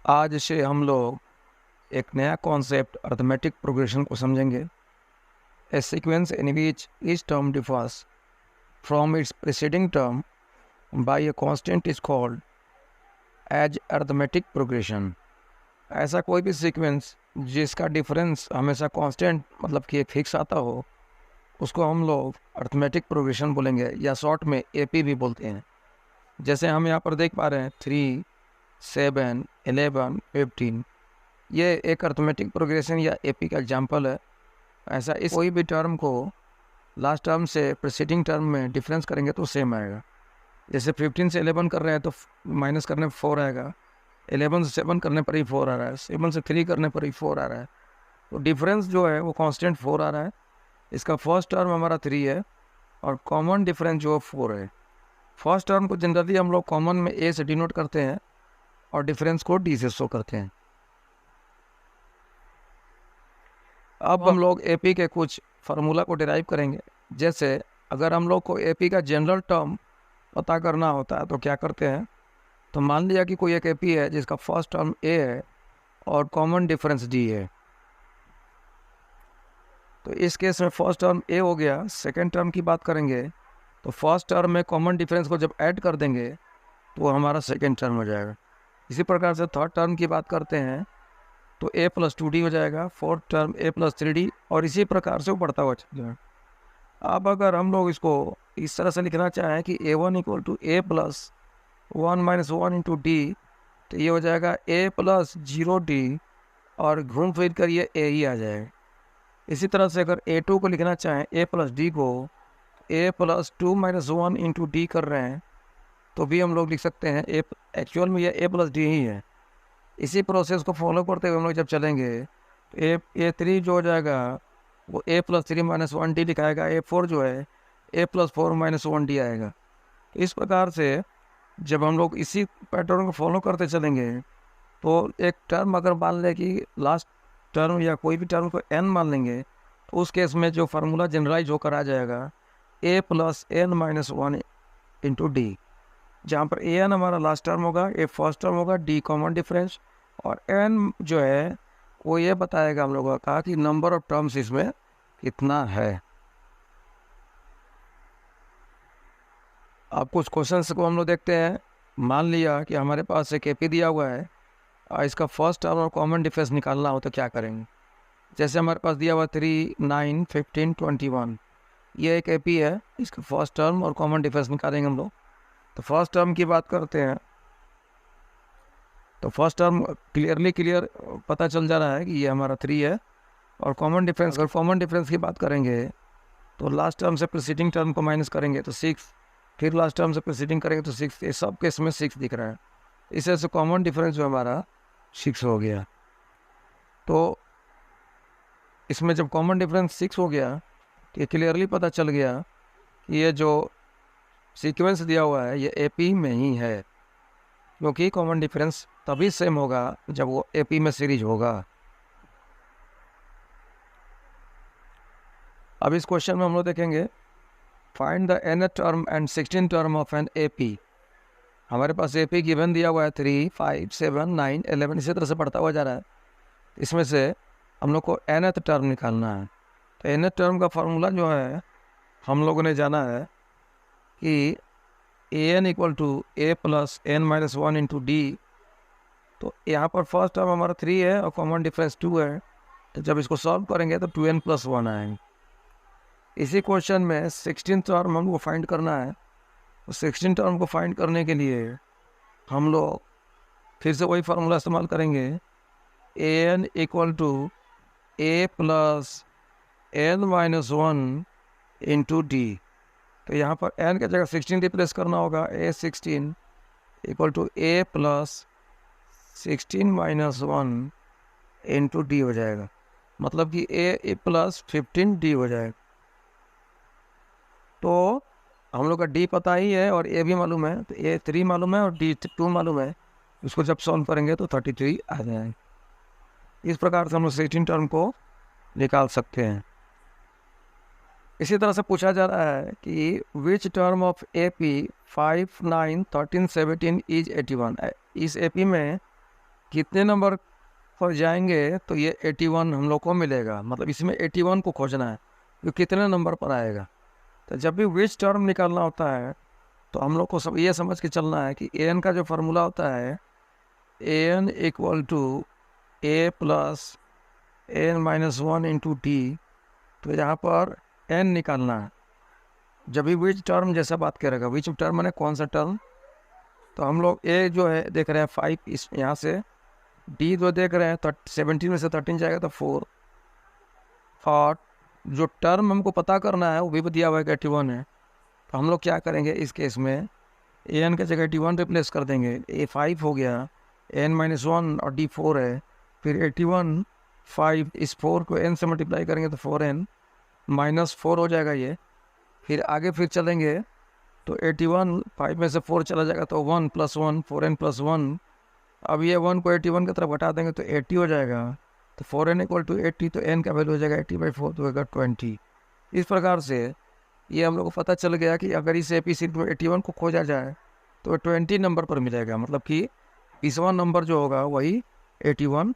आज से हम लोग एक नया कॉन्सेप्ट अर्थमेटिक प्रोग्रेशन को समझेंगे। A sequence in which each term differs from its preceding term by a constant is called as arithmetic progression. ऐसा कोई भी सीक्वेंस जिसका डिफरेंस हमेशा कांस्टेंट मतलब कि फिक्स आता हो उसको हम लोग अर्थमेटिक प्रोग्रेशन बोलेंगे, या शॉर्ट में एपी भी बोलते हैं। जैसे हम यहाँ पर देख पा रहे हैं 3, 7, 11, 15, ये एक अर्थमेटिक प्रोग्रेशन या एपी का एग्जाम्पल है। ऐसा इस कोई भी टर्म को लास्ट टर्म से प्रीसीडिंग टर्म में डिफरेंस करेंगे तो सेम आएगा। जैसे 15 से 11 कर रहे हैं तो माइनस करने पर 4 आएगा, 11 से 7 करने पर ही 4 आ रहा है, 7 से 3 करने पर ही 4 आ रहा है। तो डिफरेंस जो है वो कांस्टेंट 4 आ रहा है। इसका फर्स्ट टर्म हमारा 3 है और कॉमन डिफरेंस जो 4 है। फर्स्ट टर्म को जनरली हम लोग कॉमन में ए से डिनोट करते हैं और डिफरेंस को डी से शो करते हैं। अब हम लोग एपी के कुछ फार्मूला को डिराइव करेंगे। जैसे अगर हम लोग को एपी का जनरल टर्म पता करना होता है तो क्या करते हैं, तो मान लिया कि कोई एक एपी है जिसका फर्स्ट टर्म ए है और कॉमन डिफरेंस डी है। तो इस केस में फर्स्ट टर्म ए हो गया। सेकेंड टर्म की बात करेंगे तो फर्स्ट टर्म में कॉमन डिफरेंस को जब ऐड कर देंगे तो हमारा सेकेंड टर्म हो जाएगा। इसी प्रकार से थर्ड टर्म की बात करते हैं तो a + 2d हो जाएगा, फोर्थ टर्म a + 3d, और इसी प्रकार से वो बढ़ता हुआ चलेगा। अब अगर हम लोग इसको इस तरह से लिखना चाहें कि a1 = a + 1 - 1 × d, तो ये हो जाएगा a + 0d और घूम फिर कर ये a ही आ जाएगा। इसी तरह से अगर a2 को लिखना चाहें a + d को a + 2 - 1 × d कर रहे हैं तो भी हम लोग लिख सकते हैं एक्चुअल में ये a + d ही है। इसी प्रोसेस को फॉलो करते हुए हम लोग जब चलेंगे तो a3 जो हो जाएगा वो a + 3 - 1d लिखाएगा, a4 जो है a + 4 - 1d आएगा। तो इस प्रकार से जब हम लोग इसी पैटर्न को फॉलो करते चलेंगे तो एक टर्म अगर मान लें कि लास्ट टर्म या कोई भी टर्म को n मान लेंगे तो उस केस में जो फार्मूला जनरलाइज होकर आ जाएगा a + n - 1 × d, जहाँ पर an हमारा लास्ट टर्म होगा, a फर्स्ट टर्म होगा, d कॉमन डिफरेंस, और n जो है वो ये बताएगा हम लोगों का कि नंबर ऑफ टर्म्स इसमें कितना है। अब कुछ क्वेश्चंस को हम लोग देखते हैं। मान लिया कि हमारे पास एक एपी दिया हुआ है और इसका फर्स्ट टर्म और कॉमन डिफरेंस निकालना हो तो क्या करेंगे। जैसे हमारे पास दिया हुआ 3, 9, 15, 21, ये एक एपी है। इसका फर्स्ट टर्म और कॉमन डिफरेंस निकालेंगे हम लोग। तो फर्स्ट टर्म की बात करते हैं तो फर्स्ट टर्म क्लियर पता चल जा रहा है कि ये हमारा 3 है। और कॉमन डिफरेंस, अगर कॉमन डिफरेंस की बात करेंगे तो लास्ट टर्म से प्रीसीडिंग टर्म को माइनस करेंगे तो 6, फिर लास्ट टर्म से प्रीसीडिंग करेंगे तो 6, ये सब केस में 6 दिख रहा है। इस वजह से कॉमन डिफरेंस जो हमारा 6 हो गया। तो इसमें जब कॉमन डिफरेंस 6 हो गया तो ये क्लियरली पता चल गया कि ये जो सीक्वेंस दिया हुआ है ये एपी में ही है, क्योंकि कॉमन डिफरेंस तभी सेम होगा जब वो एपी में सीरीज होगा। अब इस क्वेश्चन में हम लोग देखेंगे find the nth term and 16th term of an AP. हमारे पास एपी गिवन दिया हुआ है 3, 5, 7, 9, 11, इसी तरह से बढ़ता हुआ जा रहा है। इसमें से हम लोग को nth टर्म निकालना है। तो nth टर्म का फार्मूला जो है हम लोगों ने जाना है कि an = a + n - 1 × d। तो यहाँ पर फर्स्ट टर्म हमारा 3 है और कॉमन डिफरेंस 2 है। तो जब इसको सॉल्व करेंगे तो 2n + 1 आएंगे। इसी क्वेश्चन में 16th टर्म हमको फाइंड करना है। तो 16th टर्म को फाइंड करने के लिए हम लोग फिर से वही फार्मूला इस्तेमाल करेंगे, an = a + n - 1 × d। तो यहाँ पर n की जगह 16 रिप्लेस करना होगा। a16 = a + 16 - 1 × d हो जाएगा, मतलब कि a + 15d हो जाएगा। तो हम लोग का d पता ही है और a भी मालूम है, तो a 3 मालूम है और d 2 मालूम है। इसको जब सॉल्व करेंगे तो 33 आ जाएगा। इस प्रकार से हम लोग 16 टर्म को निकाल सकते हैं। इसी तरह से पूछा जा रहा है कि which term of AP 5, 9, 13, 17 is 81। इस AP में कितने नंबर पर जाएंगे तो ये 81 हम लोग को मिलेगा, मतलब इसमें 81 को खोजना है, ये कितने नंबर पर आएगा। तो जब भी विच टर्म निकालना होता है तो हम लोग को सब ये समझ के चलना है कि ए एन का जो फार्मूला होता है a n equal to a plus n minus one into t. तो यहाँ पर एन निकालना है। जब भी विच टर्म जैसा बात करेगा, विच टर्म मैंने कौन सा टर्म, तो हम लोग ए जो है देख रहे हैं 5, इस यहाँ से डी जो देख रहे हैं 17 में से 13 जाएगा तो 4, और जो टर्म हमको पता करना है वो भी दिया हुआ है 81 है। तो हम लोग क्या करेंगे इस केस में, ए एन के जगह 81 रिप्लेस कर देंगे, ए 5 हो गया, एन माइनस वन और डी 4 है, फिर 81 5, इस 4 को एन से मल्टीप्लाई करेंगे तो 4n माइनस 4 हो जाएगा ये। फिर आगे फिर चलेंगे तो 81 5 में से 4 चला जाएगा तो 1 प्लस 1 4n प्लस 1। अब ये 1 को 81 की तरफ हटा देंगे तो 80 हो जाएगा, तो 4n इक्वल टू 80, तो n का वैल्यू हो जाएगा 80/4, तो होगा 20। इस प्रकार से ये हम लोग को पता चल गया कि अगर इस एपीसीड में 81 को खोजा जाए तो 20 नंबर पर मिलेगा, मतलब कि 20वां नंबर जो होगा वही 81